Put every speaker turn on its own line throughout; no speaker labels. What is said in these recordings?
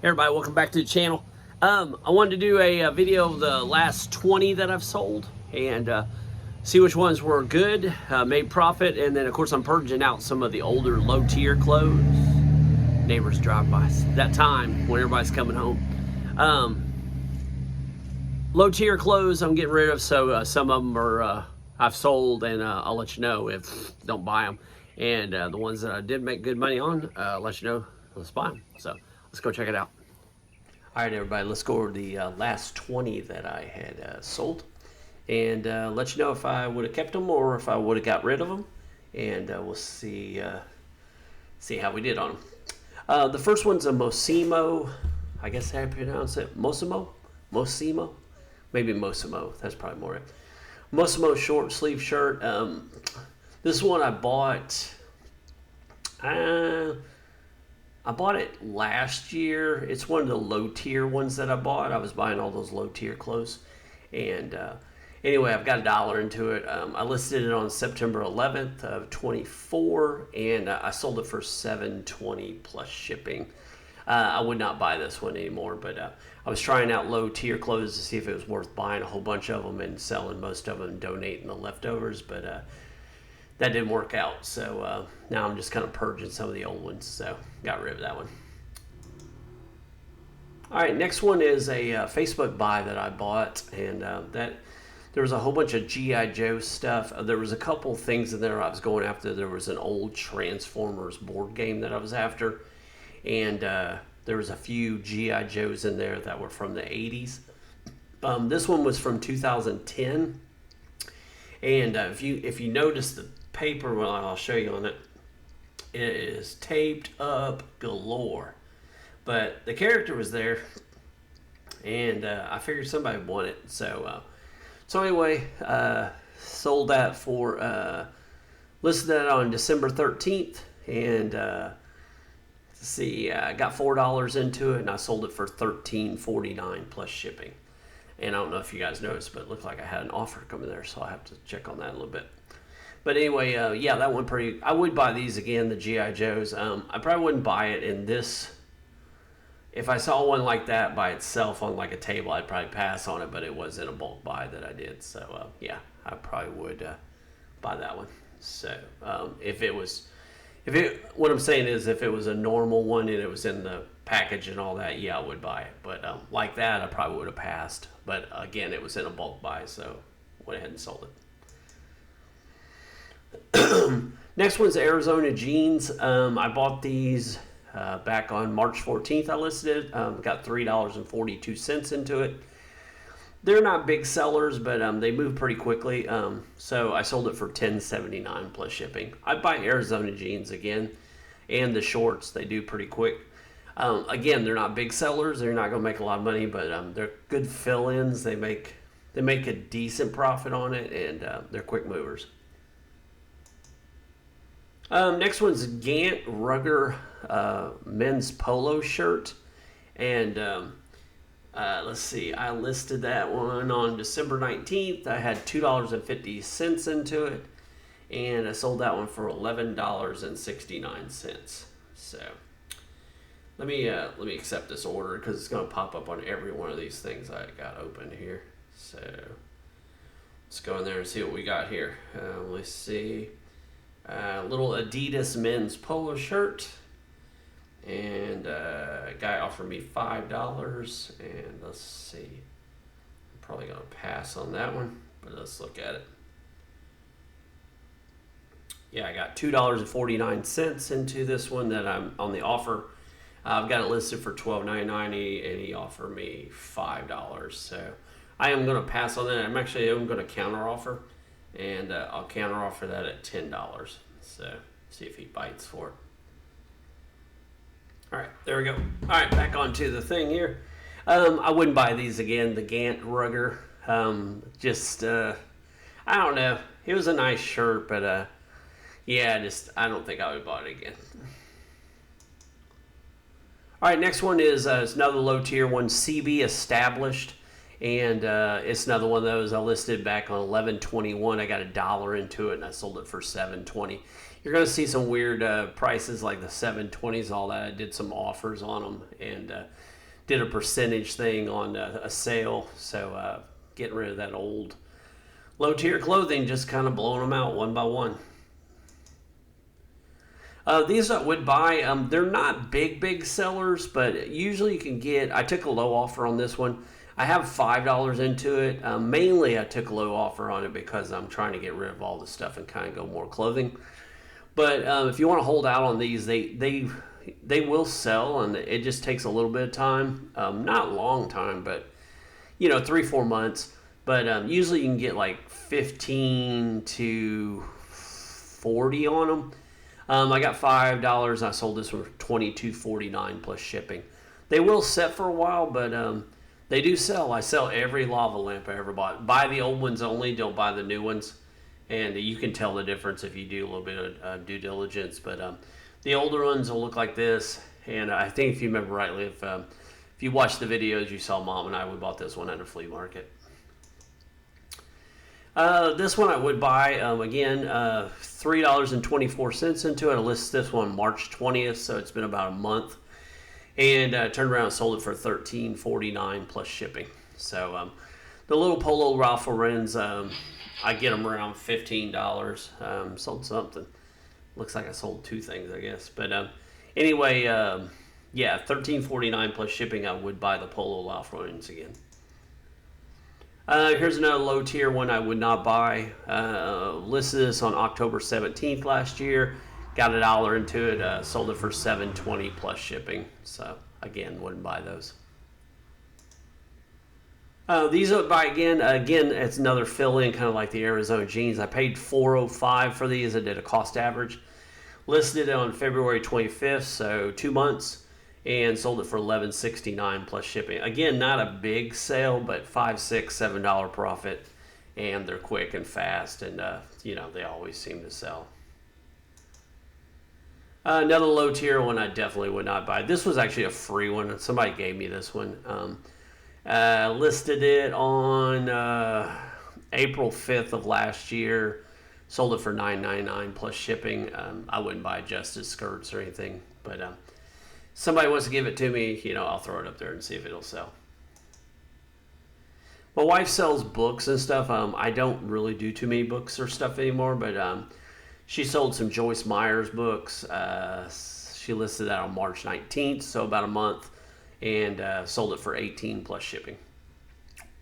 Everybody, welcome back to the channel. I wanted to do a video of the last 20 that I've sold and see which ones were good, made profit, and then of course I'm purging out some of the older low tier clothes. Neighbors drive by that time when everybody's coming home. Low tier clothes I'm getting rid of, so some of them are I've sold, and I'll let you know if don't buy them. And the ones that I did make good money on, I'll let you know, let's buy them. So let's go check it out. All right, everybody, let's go over the last 20 that I had sold and let you know if I would have kept them or if I would have got rid of them. And we'll see how we did on them. The first one's a Mosimo. I guess how you pronounce it. Mosimo? Maybe Mosimo. That's probably more it. Mosimo short sleeve shirt. This one I bought... I bought it last year. It's one of the low tier ones that I bought. I was buying all those low tier clothes. And anyway, I've got $1 into it. I listed it on September 11th of 24, and I sold it for $7.20 plus shipping. I would not buy this one anymore, but I was trying out low tier clothes to see if it was worth buying a whole bunch of them and selling most of them and donating the leftovers, but that didn't work out. So now I'm just kind of purging some of the old ones, so got rid of that one. All right, next one is a Facebook buy that I bought, and that there was a whole bunch of G.I. Joe stuff. There was a couple things in there I was going after. There was an old Transformers board game that I was after, and there was a few G.I. Joes in there that were from the 80s. This one was from 2010, and if you notice the paper, well, I'll show you on it, it is taped up galore. But the character was there, and I figured somebody would want it. So anyway, sold that for, listed that on December 13th, and let's see, I got $4 into it, and I sold it for $13.49 plus shipping. And I don't know if you guys noticed, but it looked like I had an offer coming there, so I have to check on that a little bit. But anyway, yeah, that one pretty... I would buy these again, the G.I. Joes. I probably wouldn't buy it in this... If I saw one like that by itself on like a table, I'd probably pass on it, but it was in a bulk buy that I did. So, yeah, I probably would buy that one. So, what I'm saying is if it was a normal one and it was in the package and all that, yeah, I would buy it. But like that, I probably would have passed. But again, it was in a bulk buy, so went ahead and sold it. Next one's Arizona jeans. I bought these back on March 14th. I listed it. Got $3.42 into it. They're not big sellers, but they move pretty quickly. So I sold it for $10.79 plus shipping. I'd buy Arizona jeans again, and the shorts. They do pretty quick. Again, they're not big sellers. They're not going to make a lot of money, but they're good fill-ins. They make a decent profit on it, and they're quick movers. Next one's Gant Rugger men's polo shirt, and let's see, I listed that one on December 19th. I had $2.50 into it, and I sold that one for $11.69. So let me accept this order because it's going to pop up on every one of these things I got open here. So let's go in there and see what we got here. Let's see. Little Adidas men's polo shirt, and a guy offered me $5, and let's see, I'm probably going to pass on that one, but let's look at it. Yeah, I got $2.49 into this one that I'm on the offer. I've got it listed for $12.99, and he offered me $5, so I am going to pass on that. I'm going to counter offer. And I'll counter offer that at $10. So see if he bites for it. All right, there we go. All right, back onto the thing here. I wouldn't buy these again. The Gant Rugger. I don't know. It was a nice shirt, but yeah, I don't think I would buy it again. All right, next one is another low tier one, CB Established. And it's another one of those I listed back on 11.21. I got $1 into it, and I sold it for $7.20. You're going to see some weird prices like the 7.20s, all that. I did some offers on them and did a percentage thing on a sale. So getting rid of that old low-tier clothing, just kind of blowing them out one by one. These I would buy. They're not big sellers, but usually you can get. I took a low offer on this one. I have $5 into it. Mainly, I took a low offer on it because I'm trying to get rid of all the stuff and kind of go more clothing. But if you want to hold out on these, they will sell, and it just takes a little bit of time. Not a long time, but 3-4 months. But usually you can get like 15 to 40 on them. I got $5 and I sold this for $22.49 plus shipping. They will set for a while, but they do sell. I sell every lava lamp I ever bought. Buy the old ones only, don't buy the new ones. And you can tell the difference if you do a little bit of due diligence. But the older ones will look like this. And I think if you remember rightly, if you watched the videos, you saw Mom and I, we bought this one at a flea market. This one I would buy, again, $3.24 into it. I listed this one March 20th, so it's been about a month. And turned around and sold it for $13.49 plus shipping. So the little Polo Ralph Lauren's, I get them around $15. Sold something. Looks like I sold 2 things, I guess. But anyway, yeah, $13.49 plus shipping. I would buy the Polo Ralph Lauren's again. Here's another low tier one I would not buy. Listed this on October 17th last year. Got $1 into it. Sold it for $7.20 plus shipping. So again, wouldn't buy those. These I would buy again. Again, it's another fill-in, kind of like the Arizona jeans. I paid $4.05 for these. I did a cost average. Listed it on February 25th, so 2 months. And sold it for $11.69 plus shipping. Again, not a big sale, but $5, $6, $7 profit, and they're quick and fast, and they always seem to sell. Another low tier one I definitely would not buy. This was actually a free one. Somebody gave me this one. Listed it on April 5th of last year. Sold it for $9.99 plus shipping. I wouldn't buy Justice skirts or anything, but somebody wants to give it to me, I'll throw it up there and see if it'll sell. My wife sells books and stuff. I don't really do too many books or stuff anymore, but she sold some Joyce Meyer's books. She listed that on March 19th, so about a month, and sold it for $18 plus shipping.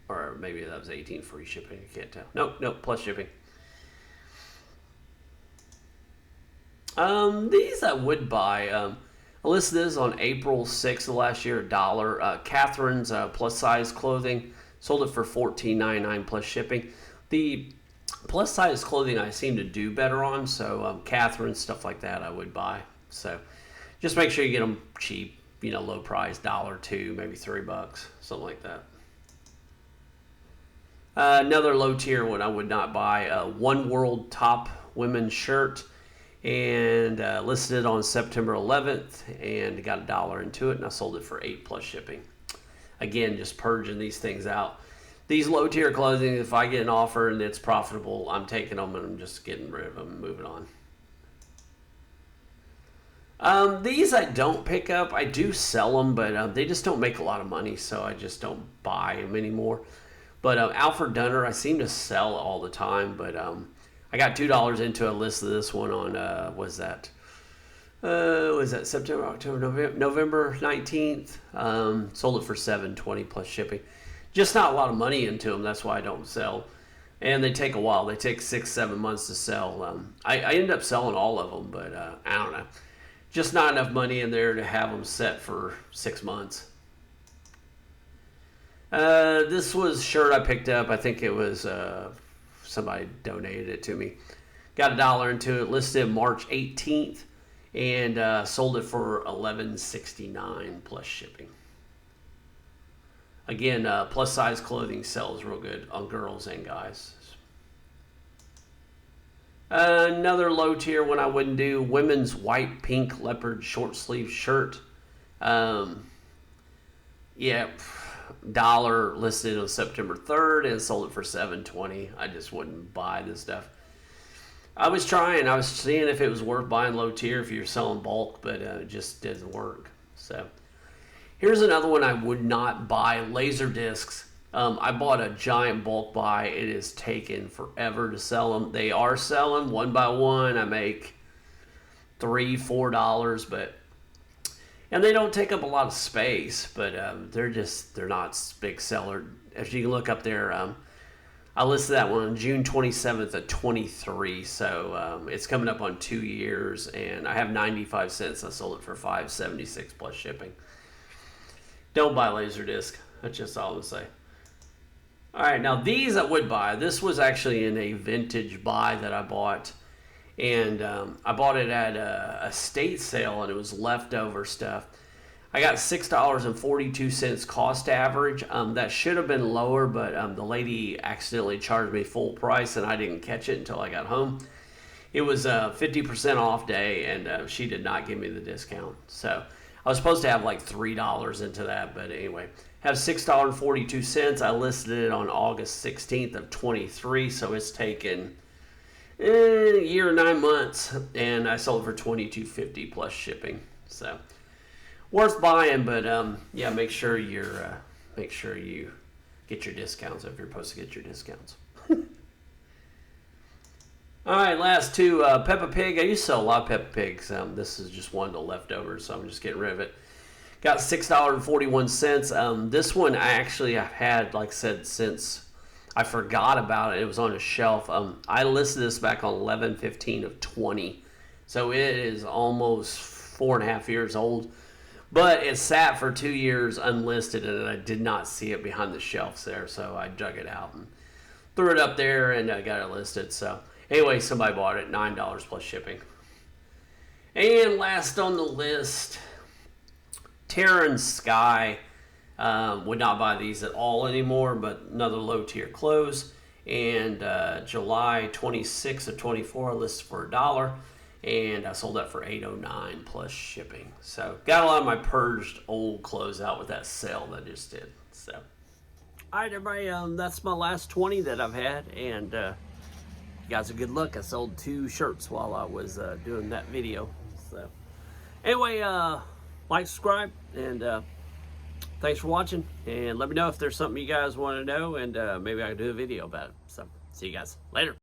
Or maybe that was $18 free shipping, I can't tell. Nope, plus shipping. These I would buy. I listed this on April 6th of last year, $1. Catherine's plus size clothing, sold it for $14.99 plus shipping. The plus size clothing I seem to do better on, so Catherine's, stuff like that I would buy. So just make sure you get them cheap, low price, $1, $2, maybe $3, something like that. Another low tier one I would not buy, One World top women's shirt. And listed it on September 11th and got $1 into it, and I sold it for $8 plus shipping. Again, just purging these things out. These low tier clothing, if I get an offer and it's profitable, I'm taking them and I'm just getting rid of them and moving on. These I don't pick up. I do sell them, but they just don't make a lot of money, so I just don't buy them anymore. But Alfred Dunner, I seem to sell all the time, but I got $2 into a list of this one on, was that September, October, November 19th. Sold it for $7.20 plus shipping. Just not a lot of money into them. That's why I don't sell. And they take a while. They take 6-7 months to sell. I ended up selling all of them, but I don't know. Just not enough money in there to have them set for 6 months. This was a shirt I picked up. I think it was somebody donated it to me. Got $1 into it. Listed March 18th and sold it for $11.69 plus shipping. Again, plus size clothing sells real good on girls and guys. Another low tier one I wouldn't do, women's white pink leopard short sleeve shirt. Yeah, $1 listed on September 3rd and sold it for $7.20. I just wouldn't buy this stuff. I was trying. I was seeing if it was worth buying low tier if you're selling bulk, but it just doesn't work. So here's another one I would not buy, laser discs. I bought a giant bulk buy. It is taken forever to sell them. They are selling one by one. I make $3-4, and they don't take up a lot of space, but they're not big seller. As you can look up there, I listed that one on June 27th at 23, so it's coming up on 2 years, and I have 95 cents. I sold it for $5.76 plus shipping. Don't buy Laserdisc. That's just all I'm gonna say. All right, now these I would buy. This was actually in a vintage buy that I bought, and I bought it at a estate sale, and it was leftover stuff. I got $6.42 cost average. That should have been lower, but the lady accidentally charged me full price, and I didn't catch it until I got home. It was a 50% off day, and she did not give me the discount. So I was supposed to have like $3 into that, but anyway. Have $6.42. I listed it on August 16th of 23, so it's taken a year and 9 months, and I sold it for $22.50 plus shipping. So worth buying, but yeah, make sure you get your discounts if you're supposed to get your discounts. All right, last two. Peppa Pig. I used to sell a lot of Peppa Pigs. This is just one of the leftovers, so I'm just getting rid of it. Got $6.41. This one I actually have had, like I said, since I forgot about it. It was on a shelf. I listed this back on 11/15 of 20, so it is almost 4.5 years old. But it sat for 2 years unlisted, and I did not see it behind the shelves there, so I dug it out and threw it up there, and I got it listed. So anyway, somebody bought it, $9 plus shipping. And last on the list, Terran Sky. Would not buy these at all anymore, but another low tier close. And July 26th of 24, I listed for $1, and I sold that for $8.09 plus shipping. So got a lot of my purged old clothes out with that sale that I just did. So all right, everybody, that's my last 20 that I've had, and you guys a good look. I sold 2 shirts while I was doing that video. So anyway, like, subscribe, and thanks for watching, and let me know if there's something you guys want to know, and maybe I can do a video about it. So see you guys later.